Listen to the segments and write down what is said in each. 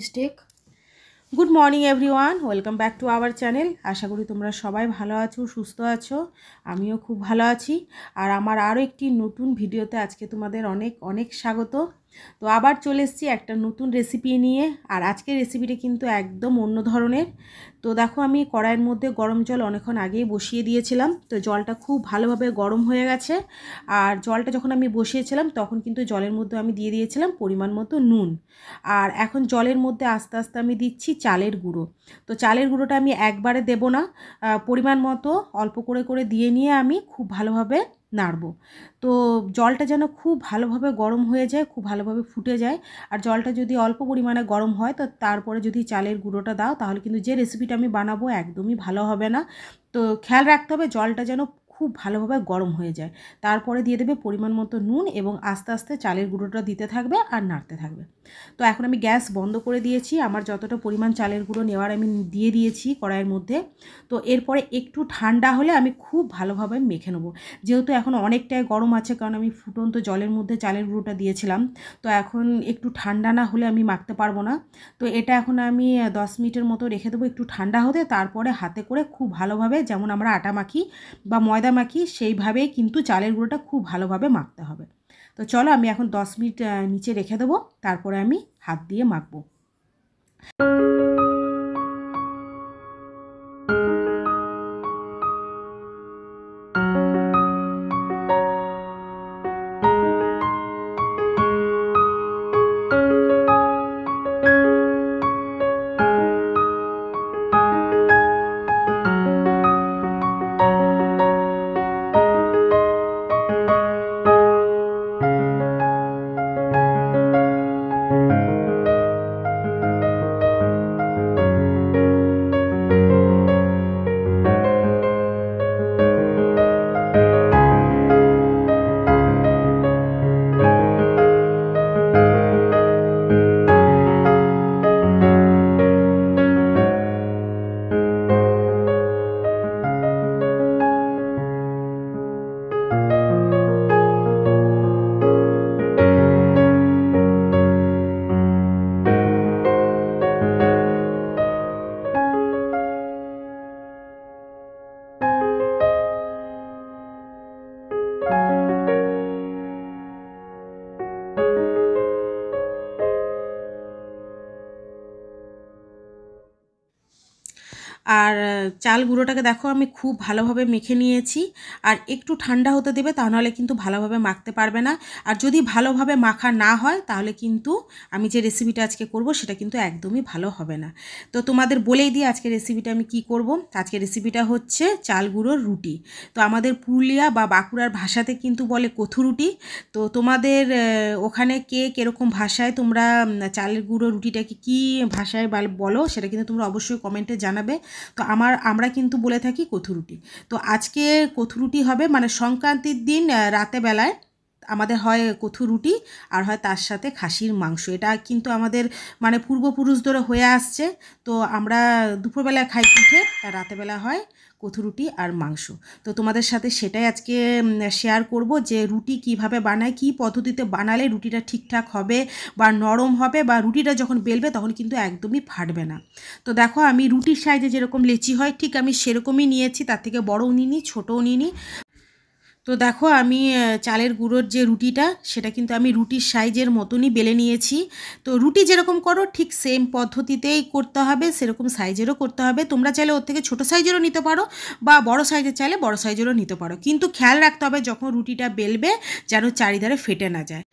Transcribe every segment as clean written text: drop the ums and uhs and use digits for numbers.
Mistake. Good morning everyone, welcome back to our channel. আশা করি তোমরা সবাই ভালো আছো, সুস্থ আছো। আমিও খুব ভালো আছি। আর আমার আরও একটি নতুন ভিডিওতে আজকে তোমাদের অনেক অনেক স্বাগত। তো আবার চলে এসেছি একটা নতুন রেসিপি নিয়ে। আর আজকের রেসিপিটা কিন্তু একদম অন্য ধরনের। তো দেখো, আমি কড়াইয়ের মধ্যে গরম জল অনেকক্ষণ আগেই বসিয়ে দিয়েছিলাম। তো জলটা খুব ভালোভাবে গরম হয়ে গেছে। আর জলটা যখন আমি বসিয়েছিলাম তখন কিন্তু জলের মধ্যে আমি দিয়ে দিয়েছিলাম পরিমাণ মতো নুন। আর এখন জলের মধ্যে আস্তে আস্তে আমি দিচ্ছি চালের গুঁড়ো। তো চালের গুঁড়োটা আমি একবারে দেব না, পরিমাণ মতো অল্প করে করে দিয়ে নিয়ে আমি খুব ভালোভাবে নাড়ব। তো জলটা যেন খুব ভালোভাবে গরম হয়ে যায়, খুব ভালোভাবে ফুটে যায়। আর জলটা যদি অল্প পরিমাণে গরম হয় তো তারপরে যদি চালের গুঁড়োটা দাও তাহলে কিন্তু যে রেসিপিটা আমি বানাবো একদমই ভালো হবে না। তো খেয়াল রাখতে হবে জলটা যেন খুব ভালোভাবে গরম হয়ে যায়। তারপরে দিয়ে দেবে পরিমাণ মতো নুন এবং আস্তে আস্তে চালের গুঁড়োটা দিতে থাকবে আর নাড়তে থাকবে। তো এখন আমি গ্যাস বন্ধ করে দিয়েছি। আমার যতটা পরিমাণ চালের গুঁড়ো নেওয়ার আমি দিয়ে দিয়েছি কড়াইয়ের মধ্যে। তো এরপরে একটু ঠান্ডা হলে আমি খুব ভালোভাবে মেখে নেবো। যেহেতু এখন অনেকটাই গরম আছে, কারণ আমি ফুটন্ত জলের মধ্যে চালের গুঁড়োটা দিয়েছিলাম। তো এখন একটু ঠান্ডা না হলে আমি মাখতে পারবো না। তো এটা এখন আমি 10 মিনিটের মতো রেখে দেবো একটু ঠান্ডা হতে। তারপরে হাতে করে খুব ভালোভাবে, যেমন আমরা আটা মাখি বা ময়দা মাখি, সেইভাবেই কিন্তু চালের গুঁড়োটা খুব ভালোভাবে মাখতে হবে। তো চলো, আমি এখন 10 মিনিট নিচে রেখে দেবো, তারপরে আমি হাত দিয়ে মাখবো। আর চাল গুঁড়োটাকে দেখো আমি খুব ভালোভাবে মেখে নিয়েছি। আর একটু ঠান্ডা হতে দেবে, তা নাহলে কিন্তু ভালোভাবে মাখতে পারবে না। আর যদি ভালোভাবে মাখা না হয় তাহলে কিন্তু আমি যে রেসিপিটা আজকে করব সেটা কিন্তু একদমই ভালো হবে না। তো তোমাদের বলেই দিই আজকে রেসিপিটা আমি কি করব। আজকে রেসিপিটা হচ্ছে চাল গুঁড়োর রুটি। তো আমাদের পুরুলিয়া বা বাঁকুড়ার ভাষাতে কিন্তু বলে কথু রুটি। তো তোমাদের ওখানে কে কীরকম ভাষায় তোমরা চালের গুঁড়ো রুটিটাকে কী ভাষায় বলো সেটা কিন্তু তোমরা অবশ্যই কমেন্টে জানাবে। তো আমরা কিন্তু বলে থাকি কথুরুটি। তো আজকে কথুরুটি হবে, মানে সংক্রান্তির দিন রাতে বেলায় আমাদের হয় কথুরুটি আর হয় তার সাথে খাসির মাংস। এটা কিন্তু আমাদের মানে পূর্বপুরুষ ধরে হয়ে আসছে। তো আমরা দুপুরবেলায় খাই পিঠে, আর রাতেবেলা হয় কথুরুটি আর মাংস। তো তোমাদের সাথে সেটাই আজকে শেয়ার করব যে রুটি কিভাবে বানায়, কী পদ্ধতিতে বানালে রুটিটা ঠিকঠাক হবে বা নরম হবে, বা রুটিটা যখন বেলবে তখন কিন্তু একদমই ফাটবে না। তো দেখো, আমি রুটির সাইজে যেরকম লেচি হয় ঠিক আমি সেরকমই নিয়েছি, তার থেকে বড়ও নিইনি ছোটও নিইনি। তো দেখো, আমি চালের গুঁড়োর যে রুটিটা সেটা কিন্তু আমি রুটির সাইজের মতনই বেলে নিয়েছি। তো রুটি যেরকম করো ঠিক সেম পদ্ধতিতেই করতে হবে, সেরকম সাইজেরও করতে হবে। তোমরা চাইলে ওর থেকে ছোটো সাইজেরও নিতে পারো বা বড় সাইজের চাইলে বড় সাইজেরও নিতে পারো, কিন্তু খেয়াল রাখতে হবে যখন রুটিটা বেলবে যেন চারিধারে ফেটে না যায়।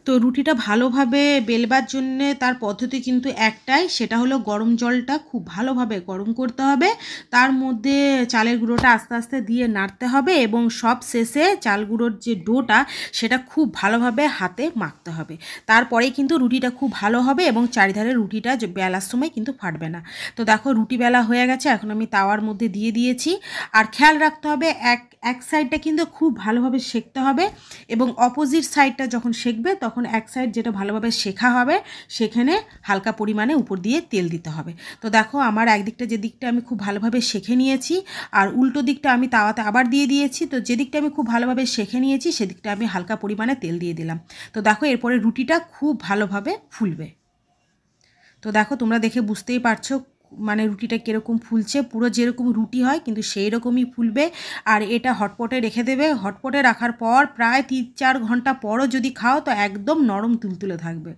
তো রুটিটা ভালোভাবে বেলবার জন্যে তার পদ্ধতি কিন্তু একটাই, সেটা হলো গরম জলটা খুব ভালোভাবে গরম করতে হবে। তার মধ্যে চালের গুঁড়োটা আস্তে আস্তে দিয়ে নাড়তে হবে এবং সব শেষে চাল গুঁড়োর যে ডোটা সেটা খুব ভালোভাবে হাতে মাখতে হবে। তারপরেই কিন্তু রুটিটা খুব ভালো হবে এবং চারিধারে রুটিটা বেলার সময় কিন্তু ফাটবে না। তো দেখো, রুটি বেলা হয়ে গেছে, এখন আমি তাওয়ার মধ্যে দিয়ে দিয়েছি। আর খেয়াল রাখতে হবে এক সাইডটা কিন্তু খুব ভালোভাবে সেঁকতে হবে এবং অপোজিট সাইডটা যখন সেঁকবে তখন এক সাইড যেটা ভালোভাবে শেখা হবে সেখানে হালকা পরিমাণে উপর দিয়ে তেল দিতে হবে। তো দেখো, আমার একদিকটা যে দিকটা আমি খুব ভালোভাবে সেঁকে নিয়েছি আর উল্টো দিকটা আমি তাওয়াতে আবার দিয়ে দিয়েছি। তো যে দিকটা আমি খুব ভালোভাবে সেঁকে নিয়েছি সেদিকটা আমি হালকা পরিমাণে তেল দিয়ে দিলাম। তো দেখো, এরপরে রুটিটা খুব ভালোভাবে ফুলবে। তো দেখো তোমরা দেখে বুঝতেই পারছো মানে রুটিটা কীরকম ফুলছে, পুরো যেরকম রুটি হয় কিন্তু সেই রকমই ফুলবে। আর এটা হটপটে রেখে দেবে, হটপটে রাখার পর প্রায় 3-4 ঘন্টা পরও যদি খাও তো একদম নরম তুলতুলে থাকবে।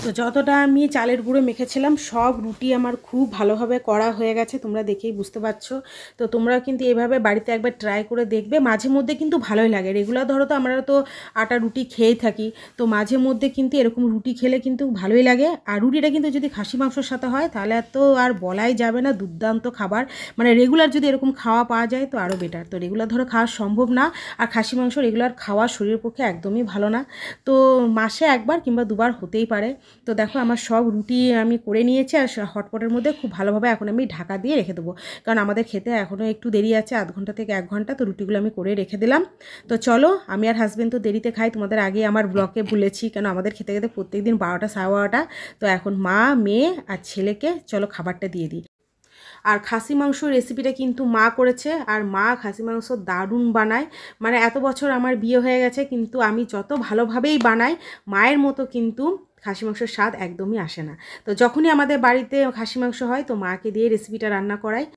তো যতটা আমি চালের গুঁড়ো মেখেছিলাম সব রুটি আমার খুব ভালোভাবে করা হয়ে গেছে, তোমরা দেখেই বুঝতে পারছো। তো তোমরাও কিন্তু এইভাবে বাড়িতে একবার ট্রাই করে দেখবে। মাঝে মধ্যে কিন্তু ভালোই লাগে, রেগুলার ধরো তো আমরা তো আটা রুটি খেয়েই থাকি, তো মাঝে মধ্যে কিন্তু এরকম রুটি খেলে কিন্তু ভালোই লাগে। আর রুটিটা কিন্তু যদি খাসি মাংসর সাথে হয় তাহলে তো আর বলাই যাবে না, দুর্দান্ত খাবার। মানে রেগুলার যদি এরকম খাওয়া পাওয়া যায় তো আরও বেটার। তো রেগুলার ধরো খাওয়া সম্ভব না, আর খাসি মাংস রেগুলার খাওয়া শরীরের পক্ষে একদমই ভালো না। তো মাসে একবার কিংবা দুবার হতেই পারে। তো দেখো আমার সব রুটি আমি করে নিয়েছি, আর হটপটের মধ্যে খুব ভালোভাবে এখন আমি ঢাকা দিয়ে রেখে দেবো, কারণ আমাদের খেতে এখনও একটু দেরি আছে, আধ ঘন্টা থেকে 1 ঘন্টা। তো রুটিগুলো আমি করে রেখে দিলাম। তো চলো, আমি আর হাজব্যান্ড তো দেরিতে খাই, তোমাদের আগে আমার ব্লগে বলেছি, কেন আমাদের খেতে খেতে প্রত্যেক দিন 12টা 12:30। তো এখন মা, মেয়ে আর ছেলেকে চলো খাবারটা দিয়ে দিই। আর খাসি মাংস রেসিপিটা কিন্তু মা করেছে, আর মা খাসি মাংস দারুণ বানায়। মানে এত বছর আমার বিয়ে হয়ে গেছে, কিন্তু আমি যত ভালোভাবেই বানাই মায়ের মতো কিন্তু খাসি মাংসের স্বাদ একদমই আসে না। তো যখনই আমাদের বাড়িতে খাসি মাংস হয় তো মাকে দিয়ে রেসিপিটা রান্না করাই।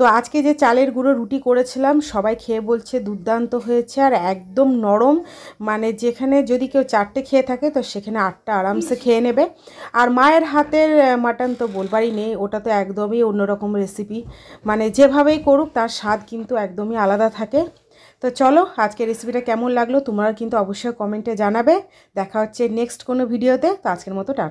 তো আজকে যে চালের গুঁড়ো রুটি করেছিলাম সবাই খেয়ে বলছে দুর্দান্ত হয়েছে, আর একদম নরম। মানে যেখানে যদি কেউ 4টে খেয়ে থাকে তো সেখানে 8টা আরামসে খেয়ে নেবে। আর মায়ের হাতের মাটন তো বলবারই নেই, ওটা তো একদমই অন্যরকম রেসিপি। মানে যেভাবেই করুক তার স্বাদ কিন্তু একদমই আলাদা থাকে। তো চলো, আজকের রেসিপিটা কেমন লাগলো তোমরা কিন্তু অবশ্যই কমেন্টে জানাবে। দেখা হচ্ছে নেক্সট কোনো ভিডিওতে। তো আজকের মতো টাটা।